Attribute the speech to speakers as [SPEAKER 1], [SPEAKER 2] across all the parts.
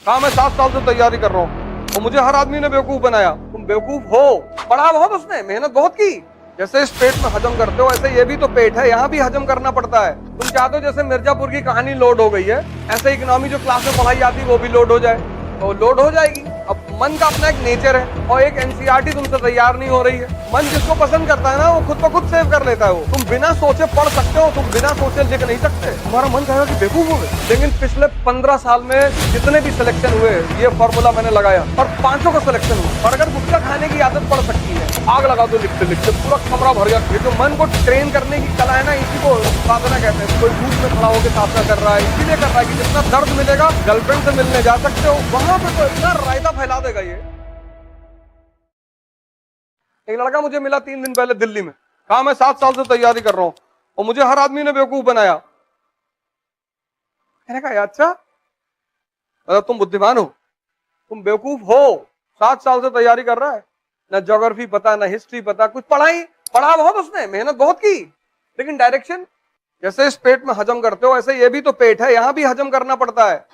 [SPEAKER 1] कहा मैं 7 साल से तैयारी कर रहा हूँ और मुझे हर आदमी ने बेवकूफ बनाया। तुम बेवकूफ हो, पढ़ा बहुत, उसने मेहनत बहुत की। जैसे इस पेट में हजम करते हो ऐसे ये भी तो पेट है, यहाँ भी हजम करना पड़ता है। तुम चाहते हो जैसे मिर्जापुर की कहानी लोड हो गई है, ऐसे इकोनॉमी जो क्लास में पढ़ाई जाती है वो भी लोड हो जाए, तो लोड हो जाएगी। अब मन का अपना एक नेचर है और एक एनसीईआरटी तुमसे तैयार नहीं हो रही है। मन जिसको पसंद करता है ना वो खुद ब खुद सेव कर लेता है। वो तुम बिना सोचे पढ़ सकते हो, तुम बिना सोचे लिख नहीं सकते। तुम्हारा मन कहेगा कि बेवकूफ हो गए, लेकिन पिछले 15 साल में जितने भी सिलेक्शन हुए ये फॉर्मूला मैंने लगाया और 500 का सिलेक्शन हुआ। और अगर गुटखा खाने की आदत पड़ सकती है, आग लगा दो लिखते लिखते पूरा कमरा भर गया। ये जो मन को ट्रेन करने की कला है ना, इसी को साधना कहते हैं। कोई धूप में खड़ा होकर साधना कर रहा है, इसीलिए कर रहा है कि जितना दर्द मिलेगा, गर्लफ्रेंड से मिलने जा सकते हो वहां पे तो इतना रायता फैला देगा ये। एक लड़का मुझे मिला 3 दिन पहले दिल्ली में, कहा मैं 7 साल से तैयारी कर रहा हूं और मुझे हर आदमी ने बेवकूफ बनाया। मैंने कहा अच्छा, तुम बुद्धिमान हो, तुम बेवकूफ हो। 7 साल से तैयारी कर रहा है, ना ज्योग्राफी पता, ना हिस्ट्री पता, कुछ पढ़ा बहुत, उसने मेहनत बहुत की, लेकिन डायरेक्शन। जैसे इस पेट में हजम करते हो ऐसे ये भी तो पेट है, यहां भी हजम करना पड़ता है।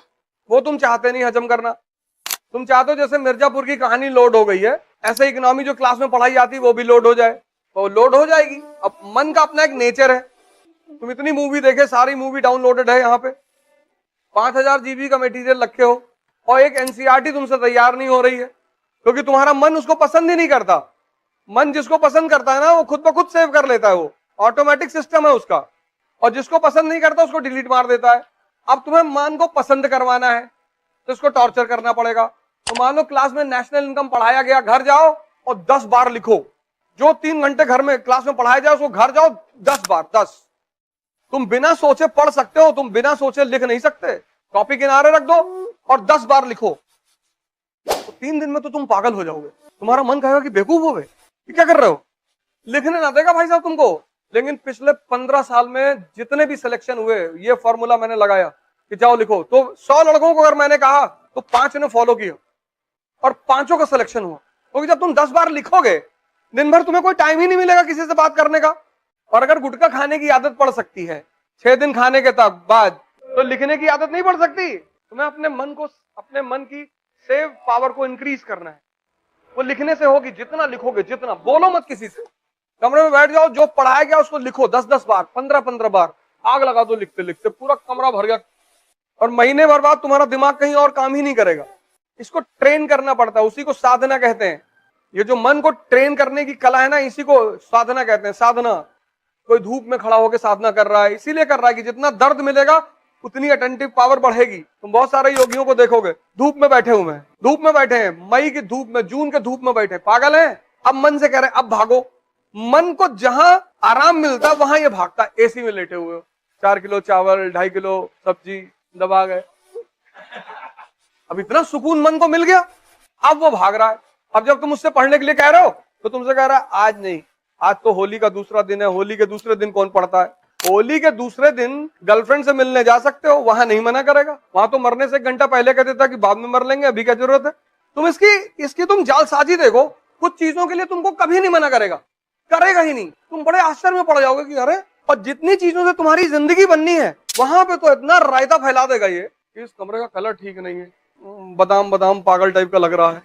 [SPEAKER 1] वो तुम चाहते नहीं हजम करना। तुम चाहते हो जैसे मिर्जापुर की कहानी लोड हो गई है, ऐसे इकोनॉमी जो क्लास में पढ़ाई जाती है वो भी लोड हो जाए, तो लोड हो जाएगी। अब मन का अपना एक नेचर है। तुम इतनी मूवी देखे, सारी मूवी डाउनलोडेड है यहाँ पे, 5000 जीबी का मटेरियल रखे हो और एक एनसीईआरटी तुमसे तैयार नहीं हो रही है, क्योंकि तुम्हारा मन उसको पसंद ही नहीं करता। मन जिसको पसंद करता है ना वो खुद ब खुद सेव कर लेता है, वो ऑटोमेटिक सिस्टम है उसका। और जिसको पसंद नहीं करता उसको डिलीट मार देता है। अब तुम्हें मन को पसंद करवाना है तो इसको टॉर्चर करना पड़ेगा। तो मान लो क्लास में नेशनल इनकम पढ़ाया गया, घर जाओ और 10 बार लिखो। जो 3 घंटे घर में क्लास में पढ़ाया जाए उसको घर जाओ 10 बार, 10। तुम बिना सोचे पढ़ सकते हो, तुम बिना सोचे लिख नहीं सकते। कॉपी किनारे रख दो और 10 बार लिखो, तो 3 दिन में तो तुम पागल हो जाओगे। तुम्हारा मन कहेगा कि बेवकूफ हो गए, क्या कर रहे हो, लिखने ना देगा भाई साहब तुमको। लेकिन पिछले 15 साल में जितने भी सिलेक्शन हुए ये फॉर्मूला मैंने लगाया कि जाओ लिखो, तो 100 लड़कों को अगर मैंने कहा तो 5 ने फॉलो किया और 5 का सिलेक्शन हुआ। क्योंकि जब तुम 10 बार लिखोगे, दिन भर तुम्हें कोई टाइम ही नहीं मिलेगा किसी से बात करने का। और अगर गुटखा खाने की आदत पड़ सकती है 6 दिन खाने के बाद, तो लिखने की आदत नहीं पड़ सकती। तुम्हें अपने मन की सेव पावर को इंक्रीज करना है। वो लिखने से होगी, जितना लिखोगे, जितना बोलो मत किसी से, कमरे में बैठ जाओ, जो पढ़ाया गया उसको लिखो 10-10 बार, 15-15 बार, आग लगा दो लिखते लिखते पूरा कमरा भर गया। और महीने भर बाद तुम्हारा दिमाग कहीं और काम ही नहीं करेगा। इसको ट्रेन करना पड़ता है, उसी को साधना कहते हैं। ये जो मन को ट्रेन करने की कला है ना, इसी को साधना कहते हैं। साधना, कोई धूप में खड़ा होकर साधना कर रहा है, इसीलिए कर रहा है कि जितना दर्द मिलेगा उतनी अटेंटिव पावर बढ़ेगी। तुम बहुत सारे योगियों को देखोगे धूप में बैठे हुए हैं, धूप में बैठे हैं, मई की धूप में, जून के धूप में बैठे, पागल हैं। अब मन से कह रहे हैं अब भागो। मन को जहां आराम मिलता है वहां ये भागता है। एसी में लेटे हुए हो, 4 किलो चावल, 2.5 किलो सब्जी दबा गए, अब इतना सुकून मन को मिल गया, अब वो भाग रहा है। अब जब तुम उससे पढ़ने के लिए कह रहे हो तो तुमसे कह रहा है आज नहीं, आज तो होली का दूसरा दिन है। होली के दूसरे दिन कौन पढ़ता है? होली के दूसरे दिन गर्लफ्रेंड से मिलने जा सकते हो, वहां नहीं मना करेगा। वहां तो मरने से 1 घंटा पहले कह देता कि बाद में मर लेंगे, अभी क्या जरूरत है। तुम इसकी तुम जालसाजी देखो, कुछ चीजों के लिए तुमको कभी नहीं मना करेगा, करेगा ही नहीं। तुम बड़े आश्चर्य में पड़ जाओगे कि अरे, और जितनी चीजों से तुम्हारी जिंदगी बननी है वहां पे तो इतना रायता फैला देगा ये। इस कमरे का कलर ठीक नहीं है, बादाम बादाम पागल टाइप का लग रहा है।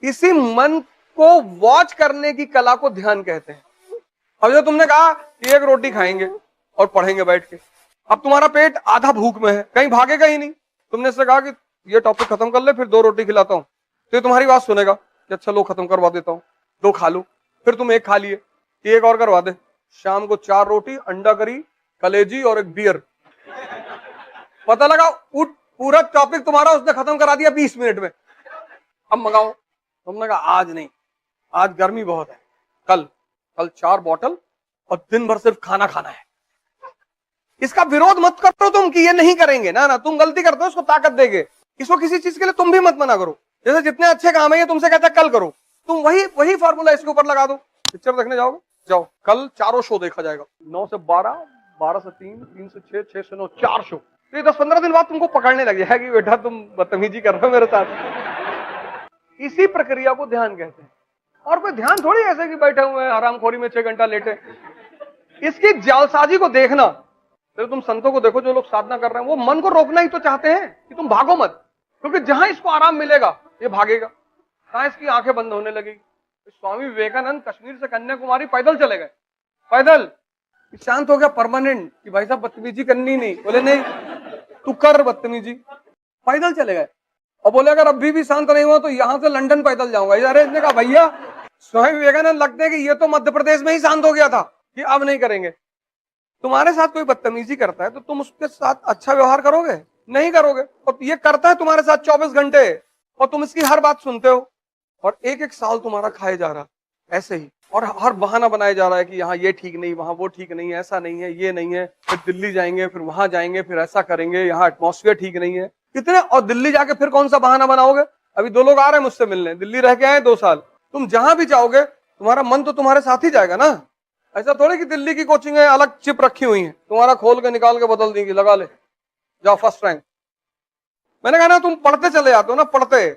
[SPEAKER 1] इसी मन को वॉच करने की कला को ध्यान कहते हैं। अब जो तुमने कहा कि 1 रोटी खाएंगे और पढ़ेंगे बैठ के, अब तुम्हारा पेट आधा भूख में है, कहीं भागेगा ही नहीं। तुमने इससे कहा कि ये टॉपिक खत्म कर ले, फिर 2 रोटी खिलाता हूं, तो ये तुम्हारी बात सुनेगा कि अच्छा लो खत्म करवा देता हूं, 2 खा लो। फिर तुम 1 खा लिए, 1 और करवा दे। शाम को 4 रोटी, अंडा करी, कलेजी और 1 बियर। पता लगा उठ, पूरा टॉपिक तुम्हारा उसने खत्म करा दिया 20 मिनट में। अब मंगाओ। तुमने कहा आज नहीं, आज गर्मी बहुत है, कल 4 बॉटल और दिन भर सिर्फ खाना खाना है। इसका विरोध मत करो तुम कि ये नहीं करेंगे, ना ना, तुम गलती करते हो, उसको ताकत देंगे। इसको किसी चीज के लिए तुम भी मत मना करो। जैसे जितने अच्छे काम है ये तुमसे कहता है कल करो, तुम वही फार्मूला इसके ऊपर लगा दो। पिक्चर देखने जाओगे, जाओ, कल 4 शो देखा जाएगा, 9 से 12, 12 से 3, 3 से 6, 6 से 9, 4 शो। तो 10-15 दिन बाद तुमको पकड़ने लग जाएगा कि बेटा तुम बदतमीजी कर रहे हो मेरे साथ। इसी प्रक्रिया को ध्यान कहते हैं। और कोई ध्यान थोड़ी ऐसे कि बैठे हुए हैं आरामखोरी में 6 घंटा लेटे। इसकी जालसाजी को देखना, फिर तुम संतों को देखो जो लोग साधना कर रहे हैं, वो मन को रोकना ही तो चाहते हैं कि तुम भागो मत, क्योंकि जहां इसको आराम मिलेगा ये भागेगा, कहां इसकी आंखें बंद होने लगेगी। स्वामी विवेकानंद कश्मीर से कन्याकुमारी पैदल चले गए, पैदल। शांत हो गया परमानेंट कि भाई साहब बदतमीजी करनी नहीं, बोले नहीं तू कर बदतमीजी, पैदल चले गए। और बोले अगर अभी भी शांत नहीं हुआ तो यहां से लंदन पैदल जाऊंगा। अरे इसने कहा भैया स्वामी विवेकानंद लगते हैं कि ये तो मध्य प्रदेश में ही शांत हो गया था कि अब नहीं करेंगे। तुम्हारे साथ कोई बदतमीजी करता है तो तुम उसके साथ अच्छा व्यवहार करोगे? नहीं करोगे। और ये करता है तुम्हारे साथ 24 घंटे और तुम इसकी हर बात सुनते हो, और एक एक साल तुम्हारा खाए जा रहा ऐसे ही, और हर बहाना बनाया जा रहा है कि यहाँ ये ठीक नहीं, वहां वो ठीक नहीं है, ऐसा नहीं है, ये नहीं है, फिर दिल्ली जाएंगे, फिर वहां जाएंगे, फिर ऐसा करेंगे, यहाँ एटमॉस्फेयर ठीक नहीं है, कितने। और दिल्ली जाके फिर कौन सा बहाना बनाओगे? अभी 2 लोग आ रहे हैं मुझसे मिलने, दिल्ली रह के आए 2 साल। तुम जहां भी जाओगे तुम्हारा मन तो तुम्हारे साथ ही जाएगा ना। ऐसा थोड़ी कि दिल्ली की कोचिंग है अलग चिप रखी हुई है, तुम्हारा खोल के निकाल के बदल देंगी, लगा ले जाओ फर्स्ट रैंक। मैंने कहा ना तुम पढ़ते चले जाते हो ना, पढ़ते।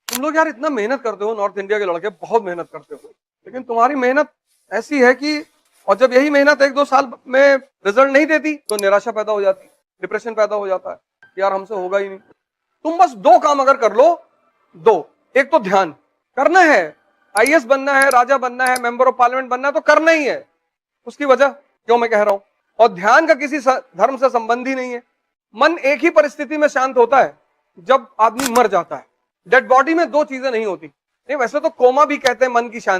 [SPEAKER 1] तुम लोग यार इतना मेहनत करते हो, नॉर्थ इंडिया के लड़के बहुत मेहनत करते हो, लेकिन तुम्हारी मेहनत ऐसी है कि, और जब यही मेहनत 1-2 साल में रिजल्ट नहीं देती तो निराशा पैदा हो जाती, डिप्रेशन पैदा हो जाता है, यार हमसे होगा ही नहीं। तुम बस 2 काम अगर कर लो, 2, एक तो ध्यान करना है, आईएएस बनना है, राजा बनना है, मेंबर ऑफ पार्लियामेंट बनना है तो करना ही है। उसकी वजह क्यों मैं कह रहा हूं, और ध्यान का किसी धर्म से संबंध ही नहीं है। मन एक ही परिस्थिति में शांत होता है, जब आदमी मर जाता है। डेड बॉडी में 2 चीजें नहीं होती। नहीं, वैसे तो कोमा भी कहते हैं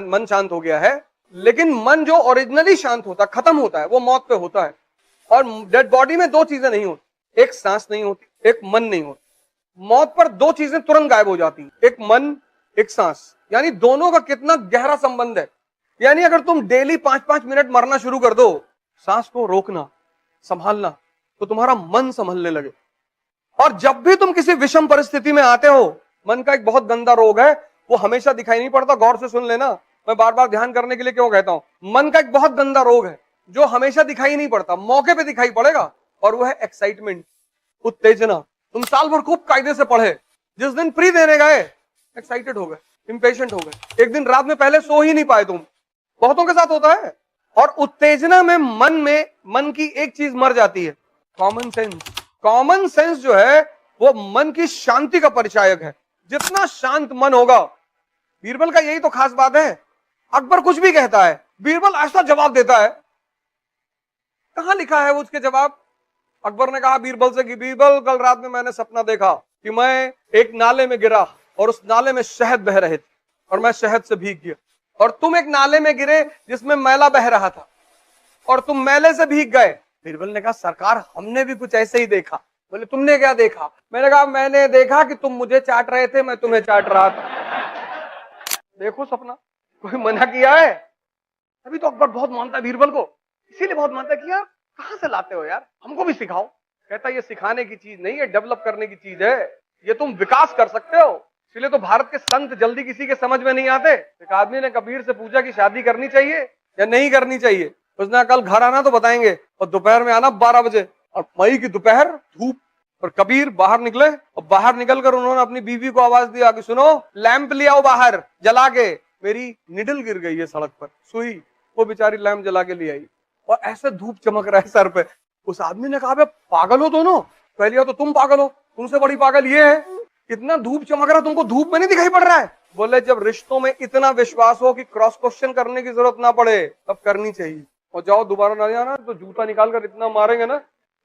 [SPEAKER 1] मन शांत हो गया है, लेकिन मन जो ओरिजिनली शांत होता है, खत्म होता है, वो मौत पे होता है। और डेड बॉडी में 2 चीजें नहीं होती, एक सांस नहीं होती, एक मन नहीं होती। मौत पर 2 चीजें तुरंत गायब हो जाती, एक मन, एक सांस। यानी दोनों का कितना गहरा संबंध है। यानी अगर तुम डेली 5-5 मिनट मरना शुरू कर दो, सांस को रोकना, संभालना, तो तुम्हारा मन संभलने लगे। और जब भी तुम किसी विषम परिस्थिति में आते हो, मन का एक बहुत गंदा रोग है, वो हमेशा दिखाई नहीं पड़ता, गौर से सुन लेना, मैं बार बार ध्यान करने के लिए क्यों कहता हूं। मन का एक बहुत गंदा रोग है जो हमेशा दिखाई नहीं पड़ता, मौके पे दिखाई पड़ेगा, और वो है एक्साइटमेंट, उत्तेजना। तुम साल भर खूब कायदे से पढ़े, जिस दिन प्री देने गए एक्साइटेड हो गए, इंपेशेंट हो गए, एक दिन रात में पहले सो ही नहीं पाए तुम। बहुतों के साथ होता है। और उत्तेजना में मन की एक चीज मर जाती है, कॉमन सेंस। कॉमन सेंस जो है वो मन की शांति का परिचायक है। जितना शांत मन होगा, बीरबल का यही तो खास बात है। अकबर कुछ भी कहता है, बीरबल ऐसा जवाब देता है। कहां लिखा है उसके जवाब? अकबर ने कहा बीरबल से कि बीरबल, कल रात में मैंने सपना देखा कि मैं एक नाले में गिरा और उस नाले में शहद बह रहे थे और मैं शहद से भीग गया, और तुम एक नाले में गिरे जिसमें मैला बह रहा था और तुम मैले से भीग गए। बीरबल ने कहा सरकार, हमने भी कुछ ऐसे ही देखा। बोले तुमने क्या देखा? मैंने कहा मैंने देखा कि तुम मुझे चाट रहे थे, मैं तुम्हें चाट रहा था। देखो सपना, कोई मना किया है? अभी तो अकबर बहुत मानता है बीरबल को, इसीलिए बहुत मानता है कि यार कहां से लाते हो यार, हमको भी सिखाओ। कहता ये सिखाने की चीज नहीं है, डेवलप करने की चीज है, ये तुम विकास कर सकते हो। इसलिए तो भारत के संत जल्दी किसी के समझ में नहीं आते। एक आदमी ने कबीर से पूछा कि शादी करनी चाहिए या नहीं करनी चाहिए। उसने कल घर आना तो बताएंगे और दोपहर में आना 12 बजे। और मई की दोपहर, धूप, और कबीर बाहर निकले और बाहर निकलकर उन्होंने अपनी बीवी को आवाज दिया कि सुनो, लैंप ले आओ बाहर जला के, मेरी निडल गिर गई है सड़क पर, सुई। वो बेचारी लैंप जला के ले आई और ऐसे धूप चमक रहा है सर पे। उस आदमी ने कहा पागल हो दोनों? पहले तो तुम पागल हो, तुमसे बड़ी पागल ये है, इतना धूप चमक रहा, तुमको धूप में नहीं दिखाई पड़ रहा है? बोले जब रिश्तों में इतना विश्वास हो कि क्रॉस क्वेश्चन करने की जरूरत ना पड़े तब करनी चाहिए। और जाओ दोबारा ना जाना तो जूता निकाल कर इतना मारेंगे ना।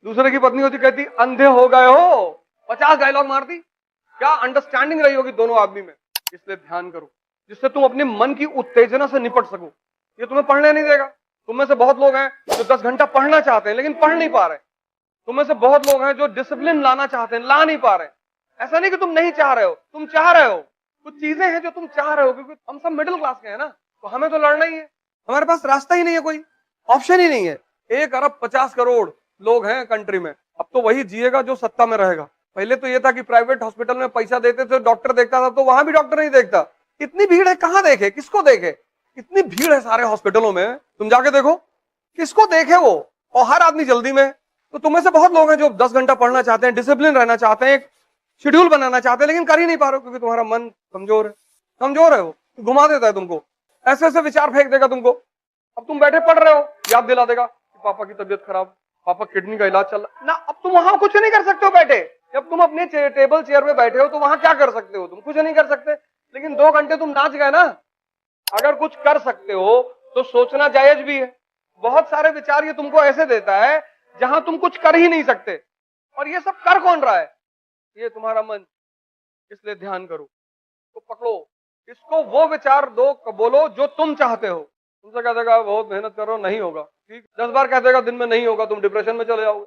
[SPEAKER 1] दूसरे की पत्नी होती कहती अंधे हो गए हो, 50 डायलॉग मारती। क्या अंडरस्टैंडिंग रही होगी दोनों आदमी में। इसलिए ध्यान करो जिससे तुम अपने मन की उत्तेजना से निपट सको। ये तुम्हें पढ़ने नहीं देगा। तुम में से बहुत लोग हैं जो 10 घंटा पढ़ना चाहते हैं लेकिन पढ़ नहीं पा रहे। तुम में से बहुत लोग हैं जो डिसिप्लिन लाना चाहते हैं, ला नहीं पा रहे। ऐसा नहीं कि तुम नहीं चाह रहे हो, तुम चाह रहे हो। कुछ चीजें हैं जो तुम चाह रहे हो, क्योंकि हम सब मिडिल क्लास के हैं ना, तो हमें तो लड़ना ही है। हमारे पास रास्ता ही नहीं है, कोई ऑप्शन ही नहीं है। 1 अरब 50 करोड़ लोग हैं कंट्री में। अब तो वही जिएगा जो सत्ता में रहेगा। पहले तो ये था कि प्राइवेट हॉस्पिटल में पैसा देते थे, डॉक्टर देखता था, तो वहां भी डॉक्टर नहीं देखता। इतनी भीड़ है, कहां देखे, किसको देखे? इतनी भीड़ है सारे हॉस्पिटलों में, तुम जाके देखो किसको देखे वो। और हर आदमी जल्दी में। तो तुम्हें से बहुत लोग हैं जो 10 घंटा पढ़ना चाहते हैं, डिसिप्लिन रहना चाहते हैं, एक शेड्यूल बनाना चाहते हैं, लेकिन कर ही नहीं पा रहे हो क्योंकि तुम्हारा मन कमजोर है। कमजोर है, वो घुमा देता है तुमको, ऐसे ऐसे विचार फेंक देगा तुमको। अब तुम बैठे पढ़ रहे हो, याद दिला देगा कि पापा की तबीयत खराब, पापा किडनी का इलाज चल रहा ना, अब तुम वहां कुछ नहीं कर सकते हो बैठे। जब तुम अपने टेबल चेयर पे बैठे हो तो वहां क्या कर सकते हो? तुम कुछ नहीं कर सकते। लेकिन 2 घंटे तुम नाच गए ना। अगर कुछ कर सकते हो तो सोचना जायज भी है। बहुत सारे विचार ये तुमको ऐसे देता है जहां तुम कुछ कर ही नहीं सकते, और ये सब कर कौन रहा है? ये तुम्हारा मन। इसलिए ध्यान करो, तो पकड़ो इसको, वो विचार दो, बोलो जो तुम चाहते हो। तुमसे कह देगा बहुत मेहनत कर रहा हो, नहीं होगा। ठीक, 10 बार कह देगा दिन में नहीं होगा, तुम डिप्रेशन में चले जाओगे।